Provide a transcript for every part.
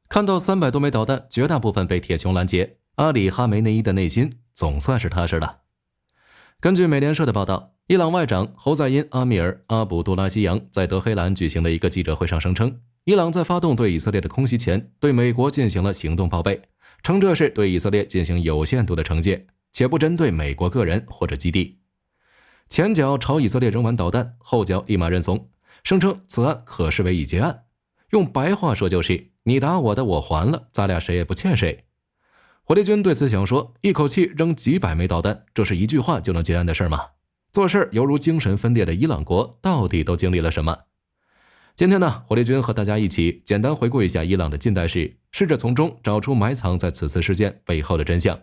看到300多枚导弹，绝大部分被铁穹拦截，阿里哈梅内伊的内心总算是踏实了。根据美联社的报道，伊朗外长侯赛因·阿米尔·阿卜杜拉希扬在德黑兰举行的一个记者会上声称，伊朗在发动对以色列的空袭前，对美国进行了行动报备，称这是对以色列进行有限度的惩戒，且不针对美国个人或者基地。前脚朝以色列扔完导弹，后脚立马认怂，声称此案可视为已结案。用白话说就是你打我的我还了，咱俩谁也不欠谁。火力军对此想说，一口气扔几百枚导弹，这是一句话就能结案的事吗？做事犹如精神分裂的伊朗国到底都经历了什么？今天呢，火力军和大家一起简单回顾一下伊朗的近代史，试着从中找出埋藏在此次事件背后的真相。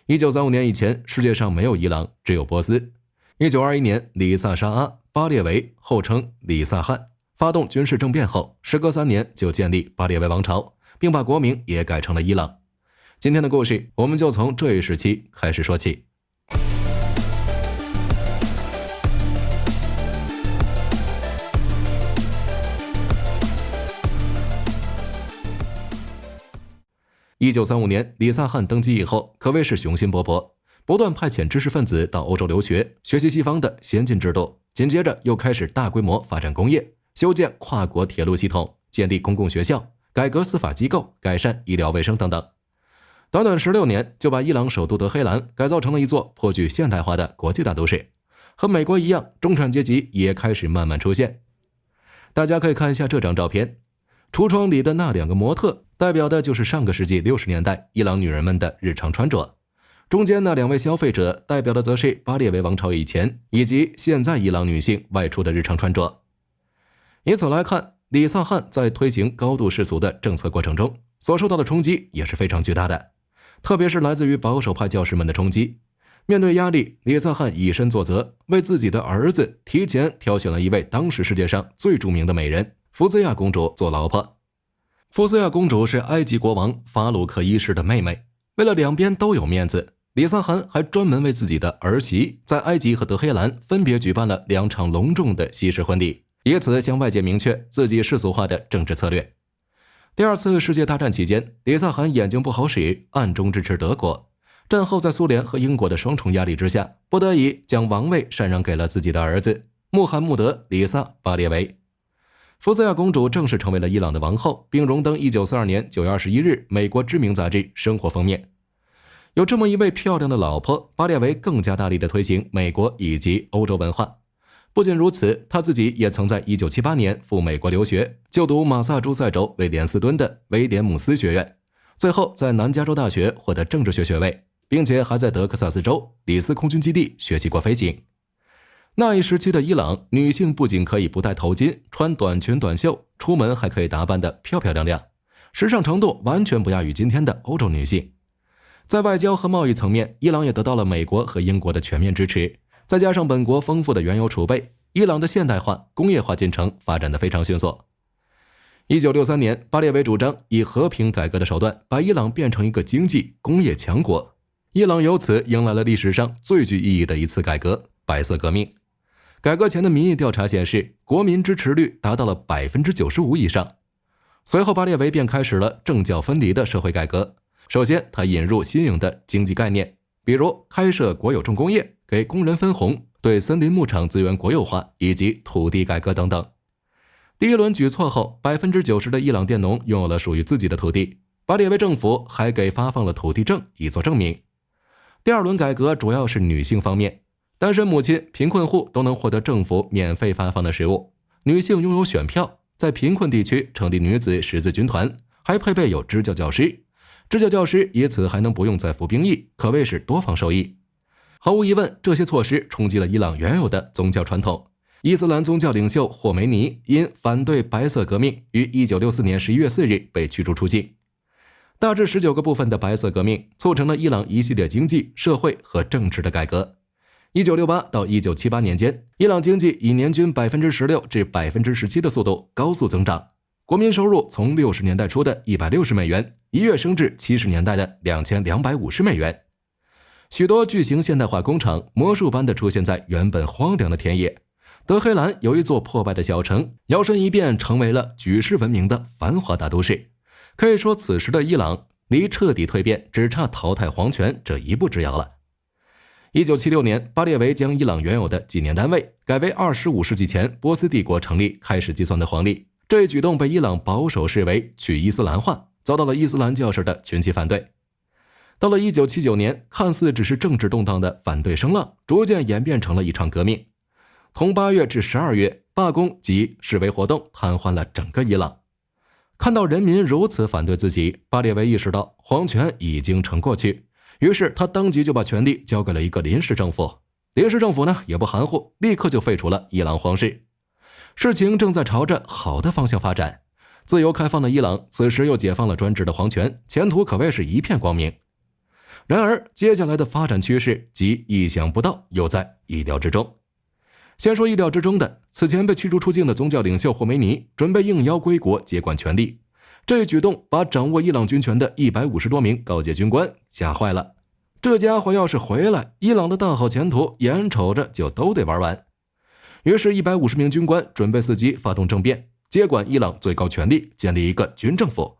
1935年以前，世界上没有伊朗，只有波斯。1921年，里萨沙阿·巴列维后称里萨汗发动军事政变后，时隔3年就建立巴列维王朝，并把国名也改成了伊朗。今天的故事，我们就从这一时期开始说起。1935年，里萨汗登基以后，可谓是雄心勃勃，不断派遣知识分子到欧洲留学，学习西方的先进制度，紧接着又开始大规模发展工业，修建跨国铁路系统，建立公共学校，改革司法机构，改善医疗卫生等等。短短16年，就把伊朗首都德黑兰改造成了一座颇具现代化的国际大都市。和美国一样，中产阶级也开始慢慢出现。大家可以看一下这张照片，橱窗里的那2个模特，代表的就是上个世纪60年代伊朗女人们的日常穿着。中间那2位消费者，代表的则是巴列维王朝以前以及现在伊朗女性外出的日常穿着。以此来看，里萨汗在推行高度世俗的政策过程中，所受到的冲击也是非常巨大的，特别是来自于保守派教师们的冲击。面对压力，里萨汗以身作则，为自己的儿子提前挑选了一位当时世界上最著名的美人福兹亚公主做老婆。福兹亚公主是埃及国王法鲁克一世的妹妹，为了两边都有面子，里萨汗还专门为自己的儿媳在埃及和德黑兰分别举办了2场隆重的西式婚礼，以此向外界明确自己世俗化的政治策略。第2次世界大战期间，里萨汗眼睛不好使，暗中支持德国。战后在苏联和英国的双重压力之下，不得已将王位禅让给了自己的儿子穆罕默德·里萨·巴列维。福兹亚公主正式成为了伊朗的王后，并荣登1942年9月21日美国知名杂志《生活》封面。有这么一位漂亮的老婆，巴列维更加大力地推行美国以及欧洲文化。不仅如此，他自己也曾在1978年赴美国留学，就读马萨诸塞州威廉斯敦的威廉姆斯学院，最后在南加州大学获得政治学学位，并且还在德克萨斯州里斯空军基地学习过飞行。那一时期的伊朗，女性不仅可以不戴头巾，穿短裙短袖，出门还可以打扮得漂漂亮亮，时尚程度完全不亚于今天的欧洲女性。在外交和贸易层面，伊朗也得到了美国和英国的全面支持，再加上本国丰富的原油储备，伊朗的现代化、工业化进程发展得非常迅速。1963年，巴列维主张以和平改革的手段，把伊朗变成一个经济工业强国。伊朗由此迎来了历史上最具意义的一次改革——白色革命。改革前的民意调查显示，国民支持率达到了 95% 以上。随后，巴列维便开始了政教分离的社会改革。首先，他引入新颖的经济概念，比如开设国有重工业，给工人分红，对森林牧场资源国有化以及土地改革等等。第一轮举措后， 90% 的伊朗佃农拥有了属于自己的土地，巴列维政府还给发放了土地证以作证明。第2轮改革主要是女性方面，单身母亲、贫困户都能获得政府免费发放的食物，女性拥有选票，在贫困地区成立女子十字军团，还配备有支教教师，支教教师以此还能不用再服兵役，可谓是多方受益。毫无疑问，这些措施冲击了伊朗原有的宗教传统。伊斯兰宗教领袖霍梅尼因反对白色革命，于1964年11月4日被驱逐出境。大致19个部分的白色革命促成了伊朗一系列经济、社会和政治的改革。1968到1978年间，伊朗经济以年均 16% 至 17% 的速度高速增长，国民收入从60年代初的160美元一跃升至70年代的2250美元。许多巨型现代化工厂魔术般地出现在原本荒凉的田野。德黑兰有一座破败的小城，摇身一变成为了举世闻名的繁华大都市，可以说此时的伊朗离彻底蜕变只差淘汰皇权这一步之遥了。1976年，巴列维将伊朗原有的纪年单位改为25世纪前波斯帝国成立开始计算的黄历，这一举动被伊朗保守视为去伊斯兰化，遭到了伊斯兰教士的群起反对。到了1979年，看似只是政治动荡的反对声浪逐渐演变成了一场革命。从8月至12月，罢工及示威活动瘫痪了整个伊朗。看到人民如此反对自己，巴列维意识到皇权已经成过去，于是他当即就把权力交给了一个临时政府。临时政府呢也不含糊，立刻就废除了伊朗皇室。事情正在朝着好的方向发展，自由开放的伊朗此时又解放了专制的皇权，前途可谓是一片光明。然而接下来的发展趋势既意想不到，又在意料之中。先说意料之中的，此前被驱逐出境的宗教领袖霍梅尼准备应邀归国接管权力，这一举动把掌握伊朗军权的150多名高阶军官吓坏了。这家伙要是回来，伊朗的大好前途眼瞅着就都得玩完。于是150名军官准备伺机发动政变，接管伊朗最高权力，建立一个军政府。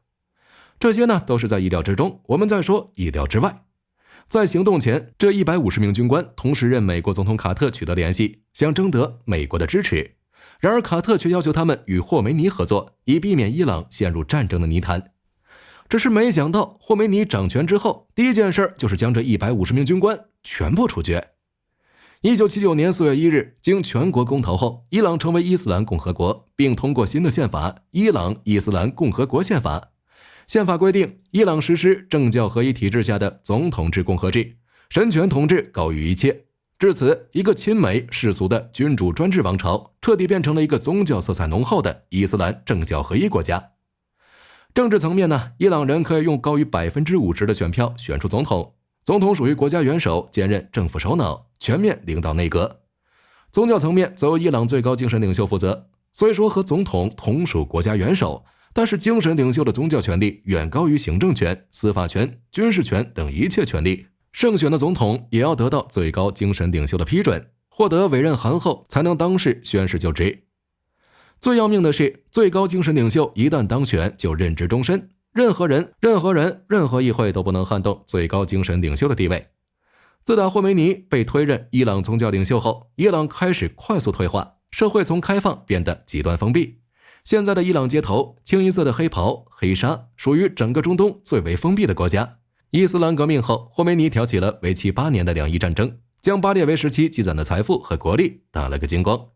这些呢都是在意料之中，我们再说意料之外。在行动前，这150名军官同时任美国总统卡特取得联系，想征得美国的支持。然而卡特却要求他们与霍梅尼合作，以避免伊朗陷入战争的泥潭。只是没想到霍梅尼掌权之后，第一件事就是将这150名军官全部处决。1979年4月1日，经全国公投后，伊朗成为伊斯兰共和国，并通过新的宪法《伊朗伊斯兰共和国宪法》。宪法规定，伊朗实施政教合一体制下的总统制共和制，神权统治高于一切。至此，一个亲美世俗的君主专制王朝彻底变成了一个宗教色彩浓厚的伊斯兰政教合一国家。政治层面呢，伊朗人可以用高于50%的选票选出总统，总统属于国家元首，兼任政府首脑，全面领导内阁。宗教层面则由伊朗最高精神领袖负责，虽说和总统同属国家元首，但是精神领袖的宗教权力远高于行政权、司法权、军事权等一切权力。胜选的总统也要得到最高精神领袖的批准，获得委任函后才能当世宣誓就职。最要命的是，最高精神领袖一旦当选就任职终身，任何人、任何议会都不能撼动最高精神领袖的地位。自打霍梅尼被推任伊朗宗教领袖后，伊朗开始快速退化，社会从开放变得极端封闭。现在的伊朗街头，清一色的黑袍、黑纱，属于整个中东最为封闭的国家。伊斯兰革命后，霍梅尼挑起了为期8年的两伊战争，将巴列维时期积攒的财富和国力打了个精光。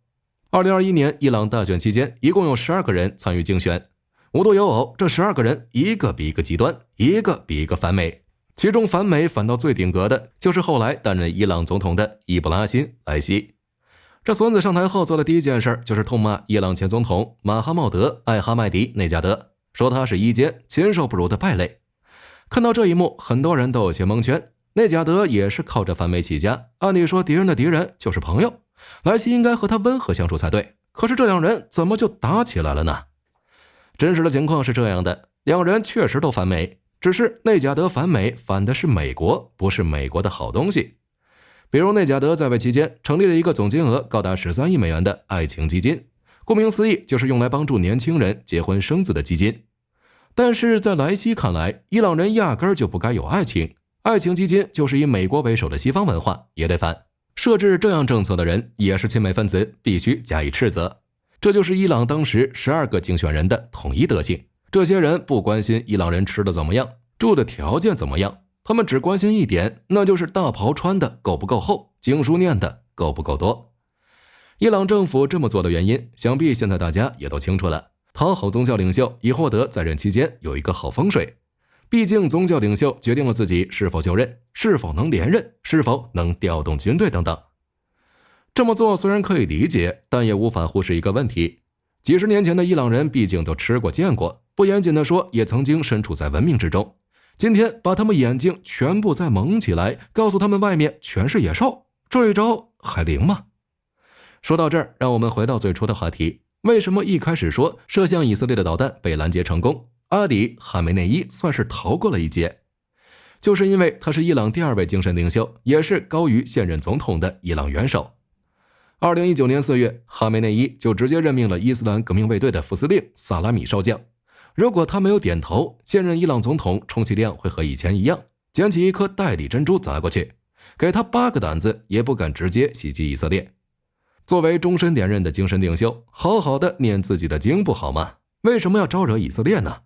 2021年伊朗大选期间，一共有12个人参与竞选，无独有偶，这12个人一个比一个极端，一个比一个反美。其中反美反到最顶格的，就是后来担任伊朗总统的伊布拉辛·莱西。这孙子上台后做的第一件事就是痛骂伊朗前总统马哈茂德·艾哈迈迪内加德，说他是一奸，禽兽不如的败类。看到这一幕，很多人都有些蒙圈。内加德也是靠着反美起家，按理说敌人的敌人就是朋友，莱西应该和他温和相处才对，可是这两人怎么就打起来了呢？真实的情况是这样的，两人确实都反美，只是内加德反美反的是美国，不是美国的好东西。比如内加德在位期间成立了一个总金额高达13亿美元的爱情基金，顾名思义就是用来帮助年轻人结婚生子的基金。但是在莱西看来，伊朗人压根儿就不该有爱情，爱情基金就是以美国为首的西方文化，也得反。设置这样政策的人也是亲美分子，必须加以斥责。这就是伊朗当时12个竞选人的统一德性。这些人不关心伊朗人吃的怎么样，住的条件怎么样，他们只关心一点，那就是大袍穿的够不够厚，经书念的够不够多。伊朗政府这么做的原因，想必现在大家也都清楚了。讨好宗教领袖，以获得在任期间有一个好风水。毕竟宗教领袖决定了自己是否就任，是否能连任，是否能调动军队等等。这么做虽然可以理解，但也无法忽视一个问题。几十年前的伊朗人毕竟都吃过见过，不严谨的说，也曾经身处在文明之中。今天把他们眼睛全部再蒙起来，告诉他们外面全是野兽，这一招还灵吗？说到这儿，让我们回到最初的话题，为什么一开始说射向以色列的导弹被拦截成功，阿迪·哈梅内伊算是逃过了一劫？就是因为他是伊朗第2位精神领袖，也是高于现任总统的伊朗元首。2019年4月，哈梅内伊就直接任命了伊斯兰革命卫队的副司令萨拉米少将。如果他没有点头，现任伊朗总统充其量会和以前一样，捡起一颗代理珍珠砸过去，给他8个胆子也不敢直接袭击以色列。作为终身连任的精神领袖，好好的念自己的经不好吗？为什么要招惹以色列呢？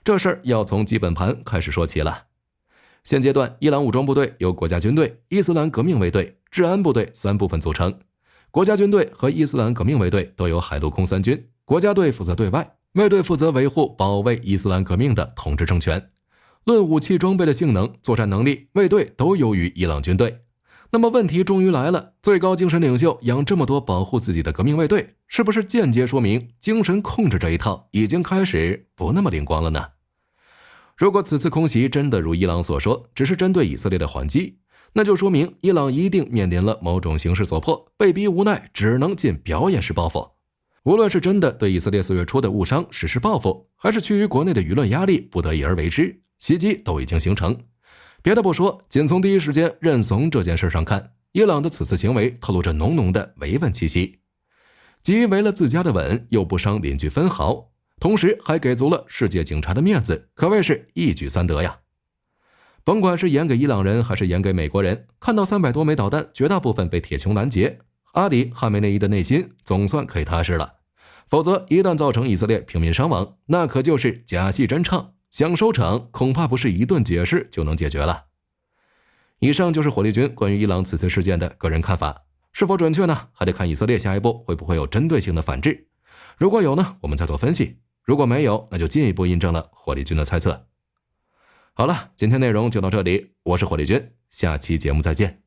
这事儿要从基本盘开始说起了。现阶段，伊朗武装部队由国家军队、伊斯兰革命卫队、治安部队3部分组成。国家军队和伊斯兰革命卫队都有海陆空3军，国家队负责对外，卫队负责维护保卫伊斯兰革命的统治政权。论武器装备的性能、作战能力，卫队都优于伊朗军队。那么问题终于来了，最高精神领袖养这么多保护自己的革命卫队，是不是间接说明精神控制这一套已经开始不那么灵光了呢？如果此次空袭真的如伊朗所说，只是针对以色列的还击，那就说明伊朗一定面临了某种形势所迫，被逼无奈，只能进表演式报复。无论是真的对以色列4月初的误伤实施报复，还是趋于国内的舆论压力不得已而为之，袭击都已经形成。别的不说，仅从第一时间认怂这件事上看，伊朗的此次行为透露着浓浓的维稳气息，既维了自家的稳，又不伤邻居分毫，同时还给足了世界警察的面子，可谓是一举3得呀。甭管是演给伊朗人还是演给美国人，看到300多枚导弹绝大部分被铁穹拦截，阿里·汉梅内伊的内心总算可以踏实了。否则一旦造成以色列平民伤亡，那可就是假戏真唱，想收场恐怕不是一顿解释就能解决了。以上就是火力军关于伊朗此次事件的个人看法，是否准确呢？还得看以色列下一步会不会有针对性的反制。如果有呢，我们再做分析；如果没有，那就进一步印证了火力军的猜测。好了，今天内容就到这里，我是火力军，下期节目再见。